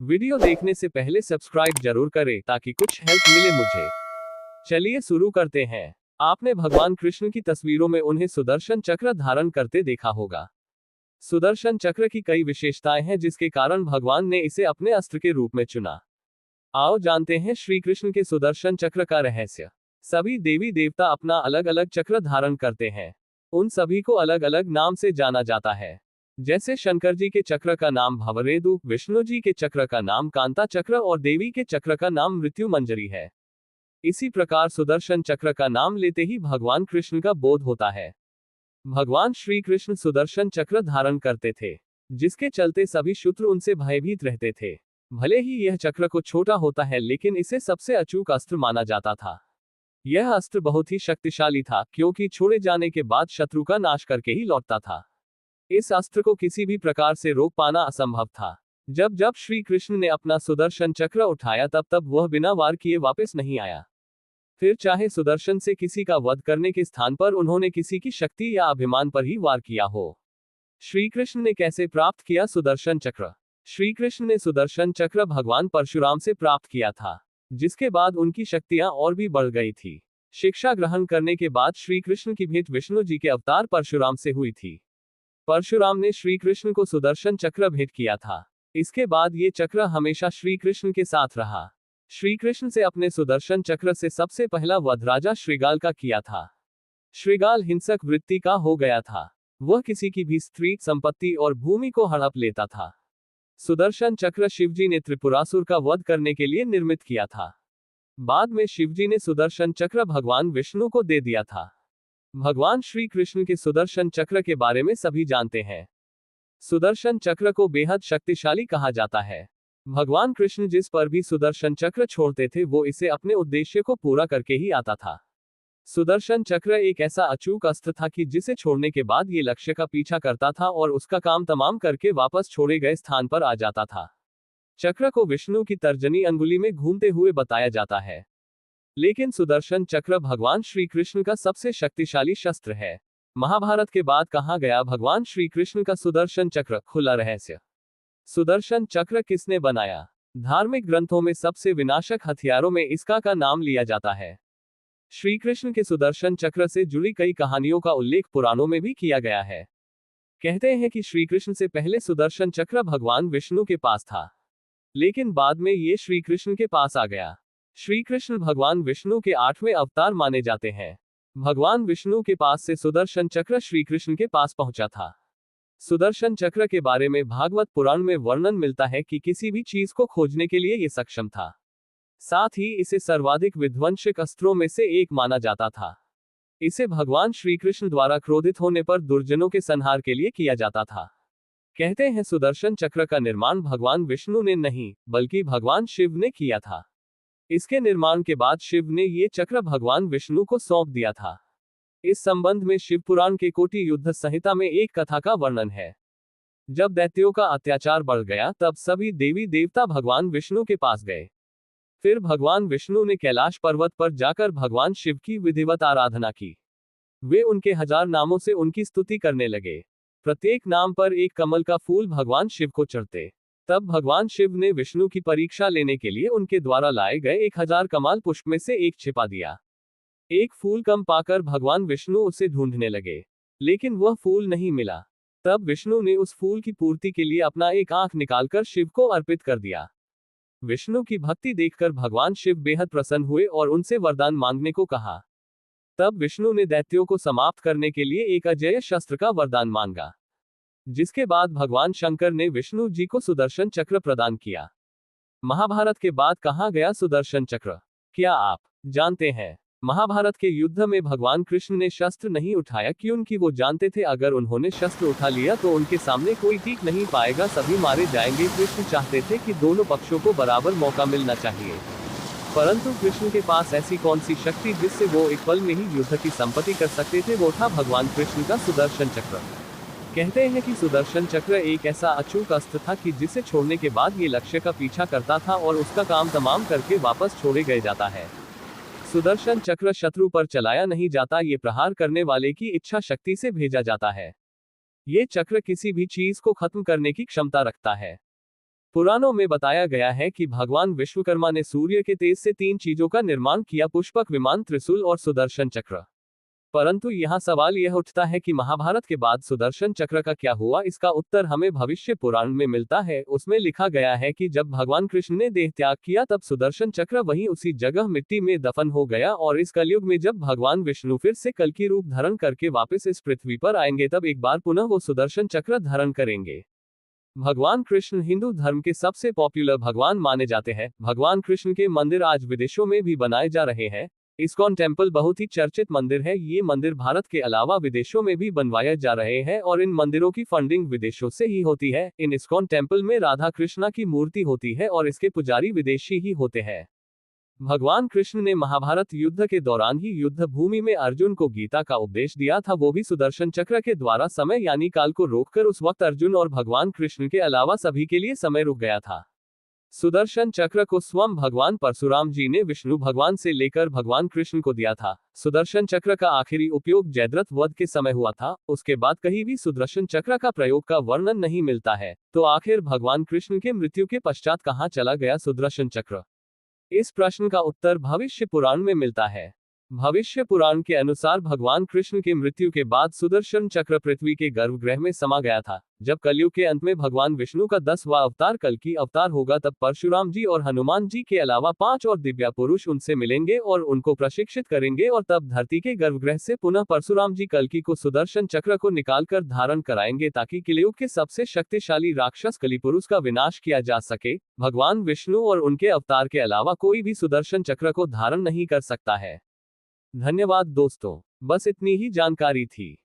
Video देखने से पहले सब्सक्राइब जरूर करें ताकि कुछ हेल्प मिले मुझे। चलिए शुरू करते हैं। आपने भगवान कृष्ण की तस्वीरों में उन्हें सुदर्शन चक्र धारण करते देखा होगा। सुदर्शन चक्र की कई विशेषताएं हैं जिसके कारण भगवान ने इसे अपने अस्त्र के रूप में चुना। आओ जानते हैं श्री कृष्ण के सुदर्शन चक्र का रहस्य। सभी देवी देवता अपना अलग अलग चक्र धारण करते हैं। उन सभी को अलग अलग नाम से जाना जाता है। जैसे शंकर जी के चक्र का नाम भवरेदु, विष्णु जी के चक्र का नाम कांता चक्र और देवी के चक्र का नाम मृत्यु मंजरी है। इसी प्रकार सुदर्शन चक्र का नाम लेते ही भगवान कृष्ण का बोध होता है। भगवान श्री कृष्ण सुदर्शन चक्र धारण करते थे, जिसके चलते सभी शत्रु उनसे भयभीत रहते थे। भले ही यह चक्र को छोटा होता है लेकिन इसे सबसे अचूक अस्त्र माना जाता था। यह अस्त्र बहुत ही शक्तिशाली था क्योंकि छोड़े जाने के बाद शत्रु का नाश करके ही लौटता था। इस अस्त्र को किसी भी प्रकार से रोक पाना असंभव था। जब जब श्री कृष्ण ने अपना सुदर्शन चक्र उठाया तब तब वह बिना वार किए वापस नहीं आया। फिर चाहे सुदर्शन से किसी का वध करने के स्थान पर उन्होंने किसी की शक्ति या अभिमान पर ही वार किया हो। श्री कृष्ण ने कैसे प्राप्त किया सुदर्शन चक्र? श्री कृष्ण ने सुदर्शन चक्र भगवान परशुराम से प्राप्त किया था, जिसके बाद उनकी शक्तियां और भी बढ़ गई थी। शिक्षा ग्रहण करने के बाद श्री कृष्ण की भेंट विष्णु जी के अवतार परशुराम से हुई थी। परशुराम ने श्री कृष्ण को सुदर्शन चक्र भेंट किया था। इसके बाद ये चक्र हमेशा श्री कृष्ण के साथ रहा। श्री कृष्ण से अपने सुदर्शन चक्र से सबसे पहला वध राजा श्रीगाल का किया था। श्रीगाल हिंसक वृत्ति का हो गया था। वह किसी की भी स्त्री, संपत्ति और भूमि को हड़प लेता था। सुदर्शन चक्र शिवजी ने त्रिपुरासुर का वध करने के लिए निर्मित किया था। बाद में शिवजी ने सुदर्शन चक्र भगवान विष्णु को दे दिया था। भगवान श्री कृष्ण के सुदर्शन चक्र के बारे में सभी जानते हैं। सुदर्शन चक्र को बेहद शक्तिशाली कहा जाता है। भगवान कृष्ण जिस पर भी सुदर्शन चक्र छोड़ते थे वो इसे अपने उद्देश्य को पूरा करके ही आता था। सुदर्शन चक्र एक ऐसा अचूक अस्त्र था कि जिसे छोड़ने के बाद ये लक्ष्य का पीछा करता था और उसका काम तमाम करके वापस छोड़े गए स्थान पर आ जाता था। चक्र को विष्णु की तर्जनी अंगुली में घूमते हुए बताया जाता है। लेकिन सुदर्शन चक्र भगवान श्री कृष्ण का सबसे शक्तिशाली शस्त्र है। महाभारत के बाद कहा गया भगवान श्री कृष्ण का सुदर्शन चक्र खुला रहस्य। सुदर्शन चक्र किसने बनाया? धार्मिक ग्रंथों में सबसे विनाशक हथियारों में इसका का नाम लिया जाता है। श्री कृष्ण के सुदर्शन चक्र से जुड़ी कई कहानियों का उल्लेख पुराणों में भी किया गया है। कहते हैं कि श्री कृष्ण से पहले सुदर्शन चक्र भगवान विष्णु के पास था, लेकिन बाद में ये श्री कृष्ण के पास आ गया। श्री कृष्ण भगवान विष्णु के 8वें अवतार माने जाते हैं। भगवान विष्णु के पास से सुदर्शन चक्र श्री कृष्ण के पास पहुंचा था। सुदर्शन चक्र के बारे में भागवत पुराण में वर्णन मिलता है कि किसी भी चीज को खोजने के लिए ये सक्षम था। साथ ही इसे सर्वाधिक विध्वंसक अस्त्रों में से एक माना जाता था। इसे भगवान श्री कृष्ण द्वारा क्रोधित होने पर दुर्जनों के संहार के लिए किया जाता था। कहते हैं सुदर्शन चक्र का निर्माण भगवान विष्णु ने नहीं बल्कि भगवान शिव ने किया था। इसके निर्माण के बाद शिव ने ये चक्र भगवान विष्णु को सौंप दिया था। इस संबंध में शिव पुराण के कोटि युद्ध संहिता में एक कथा का वर्णन है। जब दैत्यों का अत्याचार बढ़ गया तब सभी देवी देवता भगवान विष्णु के पास गए। फिर भगवान विष्णु ने कैलाश पर्वत पर जाकर भगवान शिव की विधिवत आराधना की। वे उनके 1000 नामों से उनकी स्तुति करने लगे। प्रत्येक नाम पर एक कमल का फूल भगवान शिव को चढ़ते। तब भगवान शिव ने विष्णु की परीक्षा लेने के लिए उनके द्वारा लाए गए 1000 कमल पुष्प में से एक छिपा दिया। एक फूल कम पाकर भगवान विष्णु उसे ढूंढने लगे, लेकिन वह फूल नहीं मिला। तब विष्णु ने उस फूल की पूर्ति के लिए अपना एक आंख निकालकर शिव को अर्पित कर दिया। विष्णु की भक्ति देखकर भगवान शिव बेहद प्रसन्न हुए और उनसे वरदान मांगने को कहा। तब विष्णु ने दैत्यों को समाप्त करने के लिए एक अजेय शस्त्र का वरदान मांगा, जिसके बाद भगवान शंकर ने विष्णु जी को सुदर्शन चक्र प्रदान किया। महाभारत के बाद कहा गया सुदर्शन चक्र। क्या आप जानते हैं महाभारत के युद्ध में भगवान कृष्ण ने शस्त्र नहीं उठाया क्योंकि वो जानते थे अगर उन्होंने शस्त्र उठा लिया तो उनके सामने कोई टिक नहीं पाएगा, सभी मारे जाएंगे। कृष्ण चाहते थे कि दोनों पक्षों को बराबर मौका मिलना चाहिए, परंतु कृष्ण के पास ऐसी कौन सी शक्ति जिससे वो एक पल में ही युद्ध की संपत्ति कर सकते थे? वो था भगवान कृष्ण का सुदर्शन चक्र। कहते हैं कि सुदर्शन चक्र एक ऐसा अचूक अस्त्र था कि जिसे छोड़ने के बाद ये लक्ष्य का पीछा करता था और उसका काम तमाम करके वापस छोड़े गए जाता है। सुदर्शन चक्र शत्रु पर चलाया नहीं जाता, ये प्रहार करने वाले की इच्छा शक्ति से भेजा जाता है। ये चक्र किसी भी चीज को खत्म करने की क्षमता रखता है। पुराणों में बताया गया है कि भगवान विश्वकर्मा ने सूर्य के तेज से 3 चीजों का निर्माण किया: पुष्पक विमान, त्रिशूल और सुदर्शन चक्र। परंतु यहाँ सवाल यह उठता है कि महाभारत के बाद सुदर्शन चक्र का क्या हुआ। इसका उत्तर हमें भविष्य पुराण में मिलता है। उसमें लिखा गया है कि जब भगवान कृष्ण ने देह त्याग किया तब सुदर्शन चक्र वहीं उसी जगह मिट्टी में दफन हो गया, और इस कलयुग में जब भगवान विष्णु फिर से कल की रूप धारण करके वापस इस पृथ्वी पर आएंगे तब एक बार पुनः वो सुदर्शन चक्र धारण करेंगे। भगवान कृष्ण हिंदू धर्म के सबसे पॉपुलर भगवान माने जाते हैं। भगवान कृष्ण के मंदिर आज विदेशों में भी बनाए जा रहे हैं। इस्कॉन टेम्पल बहुत ही चर्चित मंदिर है। ये मंदिर भारत के अलावा विदेशों में भी बनवाए जा रहे हैं और इन मंदिरों की फंडिंग विदेशों से ही होती है। इन इस्कॉन टेम्पल में राधा कृष्णा की मूर्ति होती है और इसके पुजारी विदेशी ही होते हैं। भगवान कृष्ण ने महाभारत युद्ध के दौरान ही युद्ध भूमि में अर्जुन को गीता का उपदेश दिया था, वो भी सुदर्शन चक्र के द्वारा। समय यानी काल को रोककर उस वक्त अर्जुन और भगवान कृष्ण के अलावा सभी के लिए समय रुक गया था। सुदर्शन चक्र को स्वयं भगवान परशुराम जी ने विष्णु भगवान से लेकर भगवान कृष्ण को दिया था। सुदर्शन चक्र का आखिरी उपयोग जयद्रथ वध के समय हुआ था। उसके बाद कहीं भी सुदर्शन चक्र का प्रयोग का वर्णन नहीं मिलता है। तो आखिर भगवान कृष्ण के मृत्यु के पश्चात कहाँ चला गया सुदर्शन चक्र? इस प्रश्न का उत्तर भविष्य पुराण में मिलता है। भविष्य पुराण के अनुसार भगवान कृष्ण की मृत्यु के बाद सुदर्शन चक्र पृथ्वी के गर्भगृह में समा गया था। जब कलयुग के अंत में भगवान विष्णु का 10वां अवतार कल्कि अवतार होगा तब परशुराम जी और हनुमान जी के अलावा 5 और दिव्या पुरुष उनसे मिलेंगे और उनको प्रशिक्षित करेंगे, और तब धरती के गर्भगृह से पुनः परशुराम जी कल्कि को सुदर्शन चक्र को निकालकर धारण कराएंगे ताकि कलयुग के सबसे शक्तिशाली राक्षस कलिपुरुष का विनाश किया जा सके। भगवान विष्णु और उनके अवतार के अलावा कोई भी सुदर्शन चक्र को धारण नहीं कर सकता है। धन्यवाद दोस्तों, बस इतनी ही जानकारी थी।